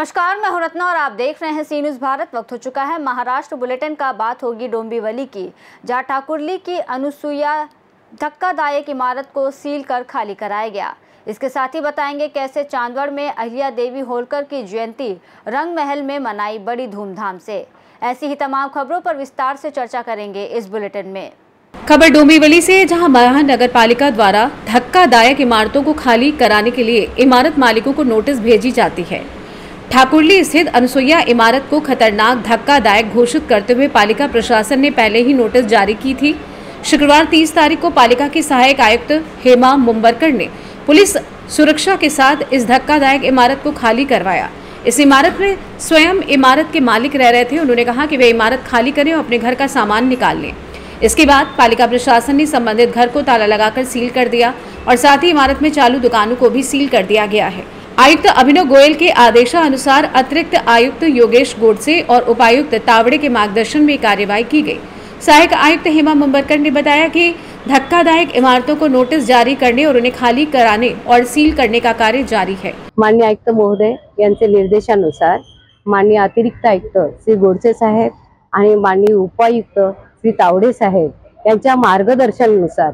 नमस्कार, मैं हूं रत्ना और आप देख रहे हैं सी न्यूज़ भारत। वक्त हो चुका है महाराष्ट्र बुलेटिन का। बात होगी डोंबिवली की, जहां ठाकुरली की अनुसूया धक्कादायक इमारत को सील कर खाली कराया गया। इसके साथ ही बताएंगे कैसे चांदवड़ में अहिल्या देवी होलकर की जयंती रंग महल में मनाई बड़ी धूमधाम से। ऐसी ही तमाम खबरों पर विस्तार से चर्चा करेंगे इस बुलेटिन में। खबर डोंबिवली से, जहां महानगर पालिका द्वारा धक्कादायक इमारतों को खाली कराने के लिए इमारत मालिकों को नोटिस भेजी जाती है। ठाकुरली स्थित अनुसूया इमारत को खतरनाक धक्कादायक घोषित करते हुए पालिका प्रशासन ने पहले ही नोटिस जारी की थी। शुक्रवार 30 तारीख को पालिका की सहायक आयुक्त हेमा मुंबरकर ने पुलिस सुरक्षा के साथ इस धक्कादायक इमारत को खाली करवाया। इस इमारत में स्वयं इमारत के मालिक रह रहे थे। उन्होंने कहा कि वे इमारत खाली करें और अपने घर का सामान निकाल लें। इसके बाद पालिका प्रशासन ने संबंधित घर को ताला लगाकर सील कर दिया और साथ ही इमारत में चालू दुकानों को भी सील कर दिया गया है। आयुक्त अभिनव गोयल के आदेशानुसार अतिरिक्त आयुक्त योगेश गोडसे और उपायुक्त तावड़े के मार्गदर्शन में कार्यवाही की गई। सहायक आयुक्त हेमा मुंबरकर ने बताया कि धक्कादायक इमारतों को नोटिस जारी करने और उन्हें खाली कराने और सील करने का कार्य जारी है। माननीय आयुक्त महोदय यांचे निर्देशानुसार माननीय अतिरिक्त आयुक्त श्री गोडसे साहेब आणि माननीय उपायुक्त श्री तावडे साहेब यांच्या मार्गदर्शनानुसार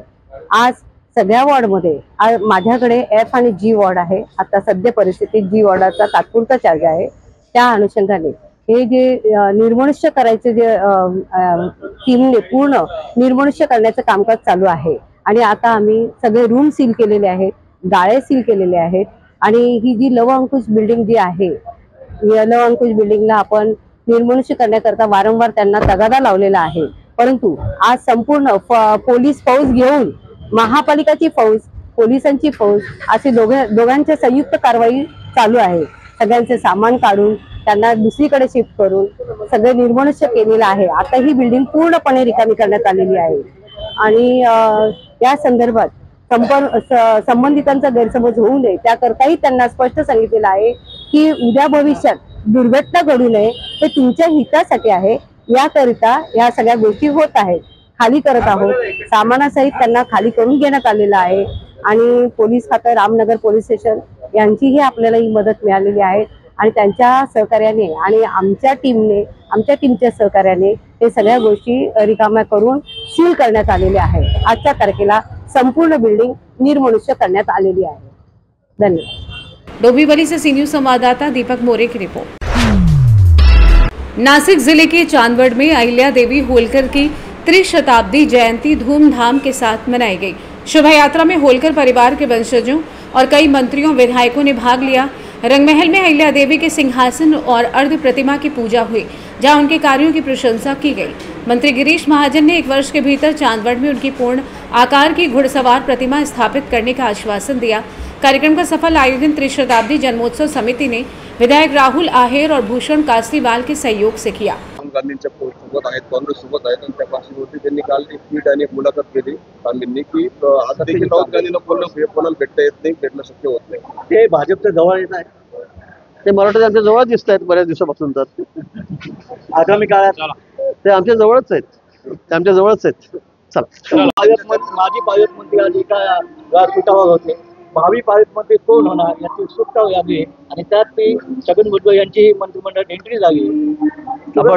आज सगळ्या वॉर्डमध्ये माझ्याकडे एफ आणि जी वॉर्ड आहे। आता सध्या परिस्थितीत जी वॉर्डाचा तात्पुरता चार्ज आहे। त्या अनुषंगाने हे जे निर्मनुष्य करायचे जे टीमने पूर्ण निर्मनुष्य करण्याचं कामकाज चालू आहे आणि आता आम्ही सगळे रूम सील केलेले आहेत, गाळे सील केलेले आहेत आणि ही जी लव अंकुश बिल्डिंग जी आहे, या लव अंकुश बिल्डिंगला आपण निर्मनुष्य करण्याकरता वारंवार त्यांना तगादा लावलेला आहे। परंतु आज संपूर्ण पोलीस फौज घेऊन महापालिकाची फौज, पोलिसांची फौज असे दोघांचे संयुक्त कारवाई चालू आहे। सगळ्यांचे सामान काढून त्यांना दुसरीकडे शिफ्ट करून सगळे निर्मनुष्य केलेलं आहे। आता ही बिल्डिंग पूर्णपणे रिकामी करण्यात आलेली आहे आणि या संदर्भात संबंधितांचा गैरसमज होऊ नये त्याकरताही त्यांना स्पष्ट सांगितलेलं आहे की उद्या भविष्यात दुर्घटना घडू नये, हे तुमच्या हितासाठी आहे। याकरिता या सगळ्या गोष्टी होत आहेत। खाली करत आहोत, सामानासहित त्यांना खाली करून घेण्यात आलेलं आहे आणि पोलीस खातं, रामनगर पोलीस स्टेशन यांचीही आपल्याला ही मदत मिळालेली आहे आणि त्यांच्या सहकार्याने आणि आमच्या टीमच्या सहकार्याने हे सगळ्या गोष्टी रिकाम्या करून सील करण्यात आलेल्या आहे। आजच्या तारखेला संपूर्ण बिल्डिंग निर्मनुष्य करण्यात आलेली आहे। धन्यवाद। डोंबिवली से सी न्यूज़ संवाददाता दीपक मोरे की रिपोर्ट। नासिक जिले के चांदवड़ में अहिल्या देवी होलकर की त्रिशताब्दी जयंती धूमधाम के साथ मनाई गई। शोभा यात्रा में होलकर परिवार के वंशजों और कई मंत्रियों विधायकों ने भाग लिया। रंगमहल में अहिल्या देवी के सिंहासन और अर्ध प्रतिमा की पूजा हुई, जहां उनके कार्यों की प्रशंसा की गई। मंत्री गिरीश महाजन ने 1 वर्ष के भीतर चांदवड़ में उनकी पूर्ण आकार की घुड़सवार प्रतिमा स्थापित करने का आश्वासन दिया। कार्यक्रम का सफल आयोजन त्रिशताब्दी जन्मोत्सव समिति ने विधायक राहुल आहेर और भूषण कास्तीवाल के सहयोग से किया। गांधींच्या सोबत आहेत, काँग्रेस सोबत आहेत आणि त्या पार्श्वभूमीवरती त्यांनी काल एक ट्विट आणि एक मुलाखत केली गांधींनी की आता देखील राहुल गांधींना कोणाला भेटता येत नाही, भेटणं शक्य होत नाही। ते भाजपच्या जवळ येत आहे, ते मराठा आमच्या जवळ दिसत आहेत बऱ्याच दिवसापासून। तर आगामी काळात ते आमच्या जवळच आहेत, ते आमच्या जवळच आहेत। चला, माजी पालकमंत्री आज एका व्यासपीठावर होते। भावी पालकमंत्री कोण होणार याची उत्सुकता लागली आणि त्यात ती छगन भुजबळ यांची मंत्रिमंडळात एंट्री झाली,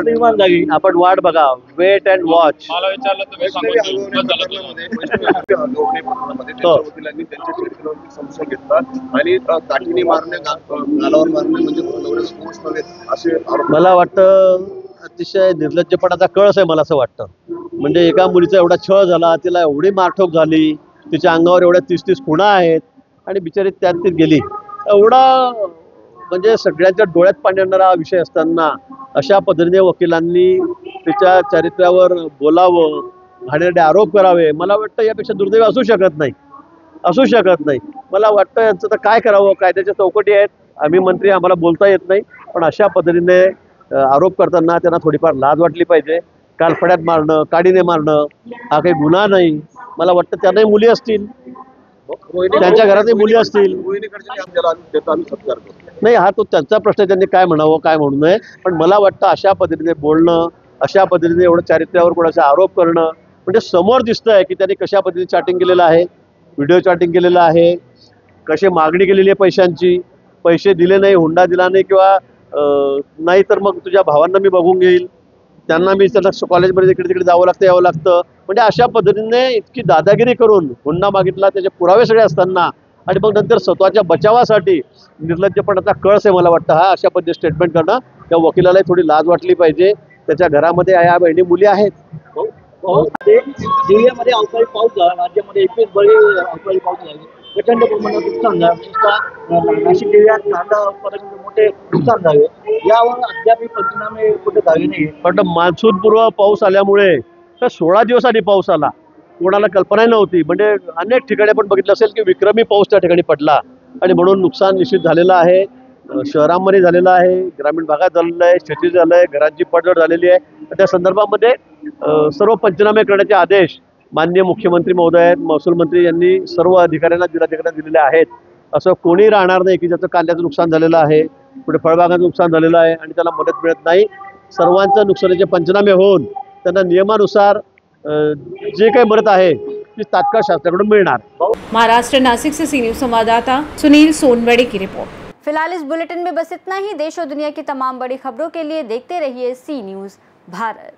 निर्माण झाली। आपण वाट बघा, वेट अँड वॉच। मला विचारलं तर संशय घेतला आणि काठीने मारणे, गालावर मारणे म्हणजे असे मला वाटतं अतिशय निर्लज्जपणाचा कळस आहे। मला असं वाटतं म्हणजे एका मुलीचा एवढा छळ झाला, तिला एवढी मारठोक झाली, तिच्या अंगावर एवढ्या 30-30 खुणा आहेत आणि बिचारी त्यात ती गेली। एवढा म्हणजे सगळ्यांच्या डोळ्यात पाणी आणणारा विषय असताना अशा पद्धतीने वकिलांनी तिच्या चरित्रावर बोलावं, घाणेरडे आरोप करावे, मला वाटतं यापेक्षा दुर्दैव असू शकत नाही। मला वाटतं यांचं तर काय करावं, कायद्याच्या चौकटी आहेत, आम्ही मंत्री, आम्हाला बोलता येत नाही, पण अशा पद्धतीने आरोप करताना त्यांना थोडीफार लाज वाटली पाहिजे। कालफड्यात मारणं, काडीने मारणं हा काही गुन्हा नाही। मला वाटतं त्यांनाही मुली असतील, त्यांच्या घरातही मुली असतील, नाही हा तो त्यांचा प्रश्न, त्यांनी काय म्हणावं काय म्हणू नये। पण मला वाटतं अशा पद्धतीने बोलणं, अशा पद्धतीने एवढं चारित्र्यावर कोणाचा आरोप करणं म्हणजे समोर दिसतंय की त्यांनी कशा पद्धतीने चॅटिंग केलेलं आहे, व्हिडिओ चॅटिंग केलेलं आहे, कशी मागणी केलेली आहे पैशांची, पैसे दिले नाही, हुंडा दिला नाही किंवा नाही तर मग तुझ्या भावांना मी बघून घेईल, त्यांना मी त्यांना कॉलेजमध्ये इकडे तिकडे जावं लागतं यावं लागतं. म्हणजे अशा पद्धतीने इतकी दादागिरी करून हुंडा मागितला, त्याचे पुरावे सगळे असताना आणि मग नंतर स्वतःच्या बचावासाठी निर्लज्जपणाचा कळस आहे मला वाटतं हा. अशा पद्धतीने स्टेटमेंट करणं त्या वकिलालाही थोडी लाज वाटली पाहिजे. त्याच्या घरामध्ये या बहिणी मुली आहेत. जिल्ह्यामध्ये अवकाळी पाऊस झाला, राज्यामध्ये 21 बळी अवकाळी पाऊस झाले, प्रचंड प्रमाणात नुकसान झालं. विशेषतः नाशिक जिल्ह्यात कांदा उत्पादनाचे मोठे नुकसान झाले. यावर अद्याप पंचनामे कुठे झाले नाही. पण मान्सून पूर्व पाऊस आल्यामुळे तर 16 दिवस आधी पाऊस आला, कोणाला कल्पना नव्हती. म्हणजे अनेक ठिकाणी आपण बघितलं असेल की विक्रमी पाऊस त्या ठिकाणी पडला आणि म्हणून नुकसान निश्चित झालेलं आहे. शहरांमध्ये झालेलं आहे, ग्रामीण भागात झालेलं आहे, शेती झालं आहे, घरांची पडझड झालेली आहे. त्या संदर्भामध्ये सर्व पंचनामे करण्याचे आदेश माननीय मुख्यमंत्री महोदय आहेत, महसूल मंत्री यांनी सर्व अधिकाऱ्यांना जिल्हाधिकाऱ्यांना दिलेले आहेत. असं कोणी राहणार नाही की ज्याचं कांद्याचं नुकसान झालेलं आहे, पुढे फळबागाचं नुकसान झालेलं आहे आणि त्याला मदत मिळत नाही. सर्वांचं नुकसानाचे पंचनामे होऊन त्यांना नियमानुसार जे काही मदत आहे ती तात्काळ शासनाकडून मिळणार. महाराष्ट्र नासिक से सी न्यूज संवाददाता सुनील सोनवड़े की रिपोर्ट। फिलहाल इस बुलेटिन में बस इतना ही। देश और दुनिया की तमाम बड़ी खबरों के लिए देखते रहिए सी न्यूज़ भारत।